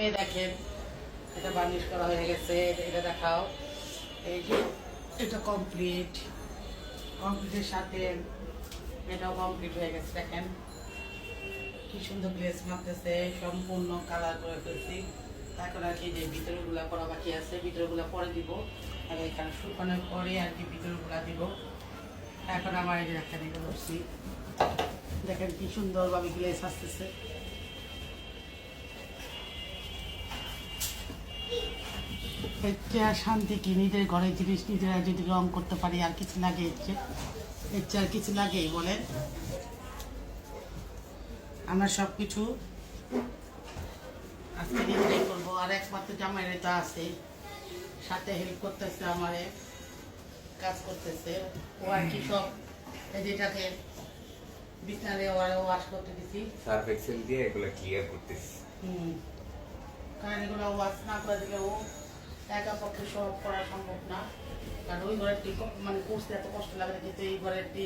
এই দেখেন এটা বার্নিশ করা হয়ে গেছে, এটা দেখাও। এই যে এটা কমপ্লিটের সাথে এটাও কমপ্লিট হয়ে গেছে। দেখেন কি সুন্দর গ্লেজ মারতেছে, সম্পূর্ণ কালার করে ফেলছি। এখন আর কি যে ভিতরগুলা করা বাকি আছে, ভিতরগুলা পরে দিব। আর এখানে শুকানোর পরে আর কি ভিতরগুলা দিব। এখন আমার এই যে একটা দিকে বসছি, দেখেন কি সুন্দরভাবে গ্লেজ আসতেছে। শান্তি কি, নিজের ঘরের জিনিস নিজেরা যদি রং করতে পারি আর কিছু লাগে, এর চেয়ে আর কিছু লাগে বলেন? আমরা সব কিছু আজকে নিজেরাই করবো। আর একমাত্র জামাইরা তো আছে, সাথে হেল্প করতেছে, আমারে কাজ করতেছে। ও আর কি সব যেটাকে বিছানারে ওয়াশ করতে দিছি, সার্ফ এক্সেল দিয়ে এগুলো ক্লিয়ার করতেছি। কারণ এগুলো ওয়াশ না করে দিলে ও একা পক্ষে সব করা সম্ভব না। কারণ ওই ঘরেরটি মানে করতে এত কষ্ট লাগে, কিন্তু এই ঘরেরটি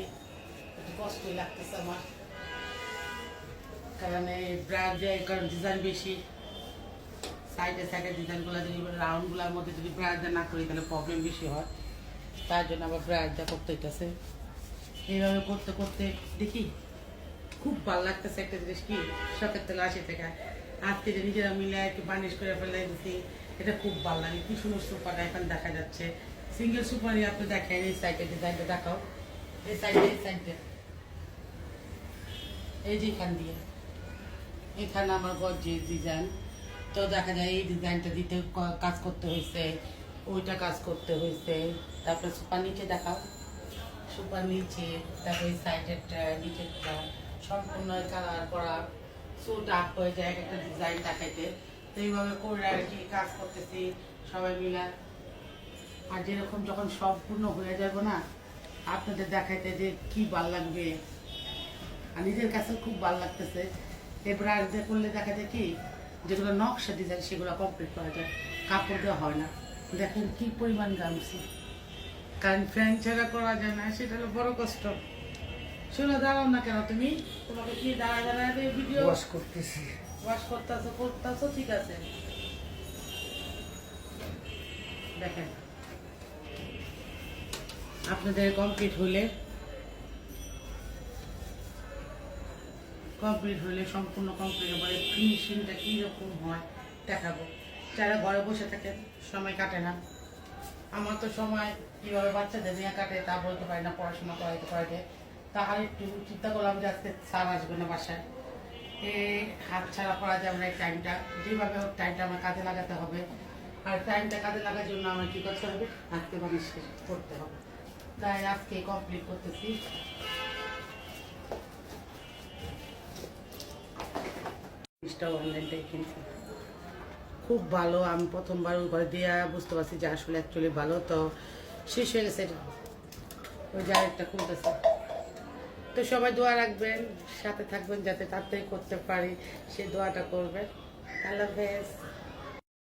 একটু কষ্টই লাগতেছে আমার। কারণ এই ব্রাউজে কারণ ডিজাইন বেশি, সাইডে সাইডে ডিজাইনগুলো যদি রাউন্ডগুলোর মধ্যে যদি ব্রাউজটা না করি তাহলে প্রবলেম বেশি হয়। তার জন্য আবার ব্রাউজটা করতে হইতেছে। এইভাবে করতে করতে দেখি খুব ভালো লাগতেছে। একটা জিনিস কি, শখের তেল 80 টাকা, আজকে যে নিজেরা মিলে একটু বার্নিশ করে ফেলে দিচ্ছি, এটা খুব ভালো লাগে। কি সুন্দর সুপারটা এখন দেখা যাচ্ছে, সিঙ্গেল সুপারই আপনি দেখেন। এই সাইডে ডিজাইনটা দেখাও, এই সাইডে এই যে এখান দিয়ে এখানে আমার যে ডিজাইন, তো দেখা যায় এই ডিজাইনটা দিতে কাজ করতে হয়েছে, ওইটা কাজ করতে হয়েছে। তারপরে সুপার নিচে দেখাও, সুপার নিচে, তারপরে সাইডেরটা নিচেরটা সম্পূর্ণ কালার করা, সো ডার্ক হয়ে যায় একটা ডিজাইন দেখাইতে। তো এইভাবে করে আর কি কাজ করতেছি সবাই মিলে। আর যেরকম যখন সম্পূর্ণ হয়ে যাবো না, আপনাদের দেখাইতে যে কি ভাল লাগবে, আর নিজের কাছে খুব ভালো লাগতেছে। এবার আর করলে দেখা যায় কি, যেগুলো নকশা ডিজাইন সেগুলো কমপ্লিট করা যায়, কাপড় দেওয়া হয় না। দেখেন কি পরিমাণ গামছি, কারণ ফ্যান ছাড়া করা যায় না, সেটা হলো বড় কষ্ট। শোনো, দাঁড়াও না কেন তুমি? তোমাকে কি দাঁড়ায় ভিডিও ওয়াশ করতেছি। ওয়াশ করতেছো, ঠিক আছে। দেখেন আপনাদের কমপ্লিট হলে সম্পূর্ণ কমপ্লিট হবে, ফিনিশিংটা কীরকম হয় দেখাবো। যারা ঘরে বসে থাকেন, সময় কাটে না। আমার তো সময় কীভাবে বাচ্চাদের নিয়ে কাটে তা বলতে পারি না, পড়াশোনা করাইতে পারে। তাহলে একটু চিন্তা করলাম যে আজকে স্যার আসবে না বাসায়, এই হাত ছাড়া করা যাবে না। এই টাইমটা যেভাবে হোক টাইমটা আমার কাজে লাগাতে হবে। আর টাইমটা কাজে লাগার জন্য আমার কী করতে হবে, আজকে মানুষ করতে হবে। তাই আজকে কমপ্লিট করতেছি। অনলাইন থেকে কিনছি, খুব ভালো। আমি প্রথমবার ওই ঘরে দিয়ে বুঝতে পারছি যে আসলে অ্যাকচুয়ালি ভালো। তো শেষ হয়ে গেছে, ওই যে আরেকটা খুলতেছে। তো সবাই দোয়া রাখবেন, সাথে থাকবেন যাতে তাড়াতাড়ি করতে পারি, সেই দোয়াটা করবেন। আল্লাহ হাফেজ।